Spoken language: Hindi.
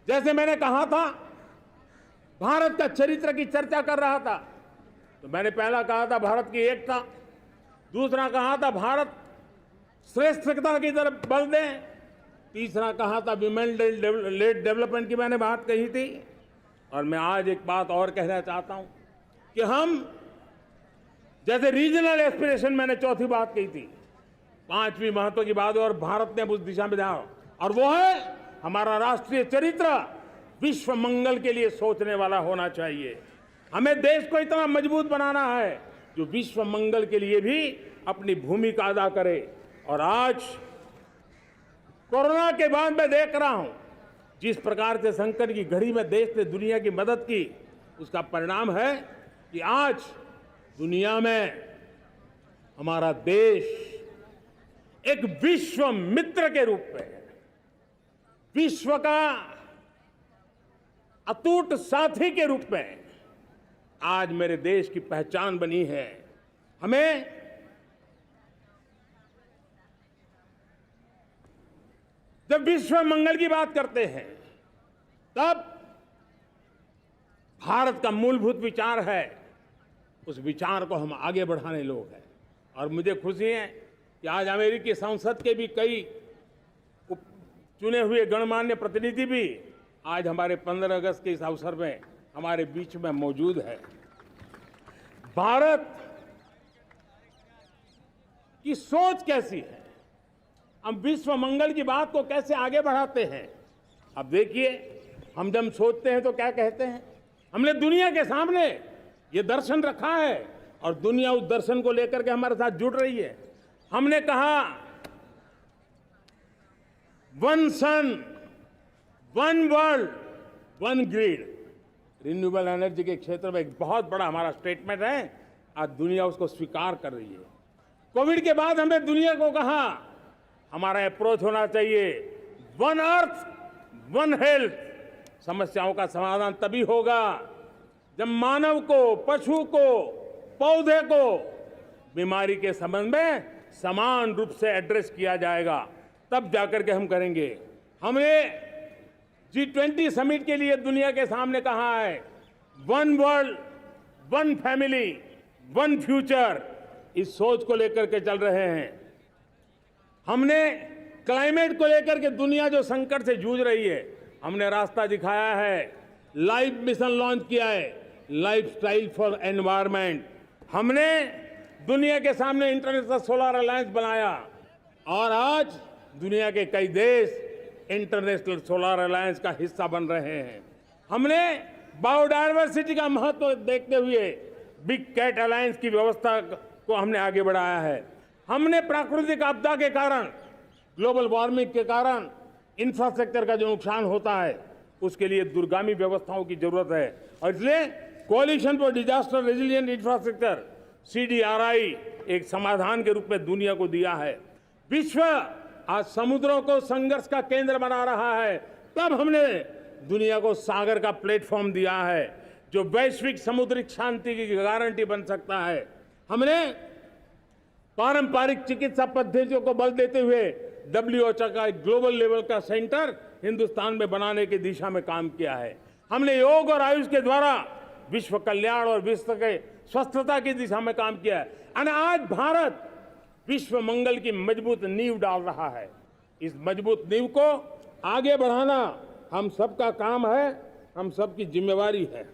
जैसे मैंने कहा था, भारत का चरित्र की चर्चा कर रहा था, तो मैंने पहला कहा था भारत की एकता, दूसरा कहा था भारत श्रेष्ठता की तरफ बल दें, तीसरा कहा था विमेन लेड डेवलपमेंट की मैंने बात कही थी। और मैं आज एक बात और कहना चाहता हूं कि हम जैसे रीजनल एस्पिरेशन मैंने चौथी बात कही थी, पांचवी महत्व की बात और भारत ने उस दिशा में जाओ, और वो है हमारा राष्ट्रीय चरित्र विश्व मंगल के लिए सोचने वाला होना चाहिए। हमें देश को इतना मजबूत बनाना है जो विश्व मंगल के लिए भी अपनी भूमिका अदा करे। और आज कोरोना के बाद मैं देख रहा हूं जिस प्रकार से संकट की घड़ी में देश ने दुनिया की मदद की, उसका परिणाम है कि आज दुनिया में हमारा देश एक विश्व मित्र के रूप में, विश्व का अटूट साथी के रूप में आज मेरे देश की पहचान बनी है। हमें जब विश्व मंगल की बात करते हैं तब भारत का मूलभूत विचार है, उस विचार को हम आगे बढ़ाने लोग हैं। और मुझे खुशी है कि आज अमेरिकी संसद के भी कई चुने हुए गणमान्य प्रतिनिधि भी आज हमारे 15 अगस्त के इस अवसर में हमारे बीच में मौजूद है। भारत की सोच कैसी है, हम विश्व मंगल की बात को कैसे आगे बढ़ाते हैं। अब देखिए, हम जब सोचते हैं तो क्या कहते हैं, हमने दुनिया के सामने ये दर्शन रखा है और दुनिया उस दर्शन को लेकर के हमारे साथ जुड़ रही है। हमने कहा one sun, one world, one grid. Renewable energy के क्षेत्र में एक बहुत बड़ा हमारा स्टेटमेंट है, आज दुनिया उसको स्वीकार कर रही है। कोविड के बाद हमने दुनिया को कहा हमारा अप्रोच होना चाहिए वन अर्थ, वन हेल्थ। समस्याओं का समाधान तभी होगा जब मानव को, पशु को, पौधे को बीमारी के संबंध में समान रूप से एड्रेस किया जाएगा, तब जाकर के हम करेंगे। हमने G20 समिट के लिए दुनिया के सामने कहा है one world, one family, one future. इस सोच को लेकर के चल रहे हैं। हमने क्लाइमेट को लेकर के दुनिया जो संकट से जूझ रही है, हमने रास्ता दिखाया है, लाइफ मिशन लॉन्च किया है, लाइफस्टाइल फॉर एनवायरनमेंट। हमने दुनिया के सामने इंटरनेशनल सोलर अलायंस बनाया और आज दुनिया के कई देश इंटरनेशनल सोलर अलायंस का हिस्सा बन रहे हैं। हमने बायोडायवर्सिटी का महत्व देखते हुए बिग कैट अलायंस की व्यवस्था को हमने आगे बढ़ाया है। हमने प्राकृतिक आपदा के कारण, ग्लोबल वार्मिंग के कारण इंफ्रास्ट्रक्चर का जो नुकसान होता है, उसके लिए दूरगामी व्यवस्थाओं की जरूरत है और इसलिए coalition for disaster resilient infrastructure CDRI एक समाधान के रूप में दुनिया को दिया है। विश्व आज समुद्रों को संघर्ष का केंद्र बना रहा है, तब हमने दुनिया को सागर का प्लेटफॉर्म दिया है जो वैश्विक समुद्री शांति की गारंटी बन सकता है। हमने पारंपरिक चिकित्सा पद्धतियों को बल देते हुए WHO का एक ग्लोबल लेवल का सेंटर हिंदुस्तान में बनाने की दिशा में काम किया है। हमने योग और आयुष के द्वारा विश्व कल्याण और विश्व के स्वस्थता की दिशा में काम किया है और आज भारत विश्व मंगल की मजबूत नींव डाल रहा है। इस मजबूत नींव को आगे बढ़ाना हम सबका काम है, हम सबकी जिम्मेवारी है।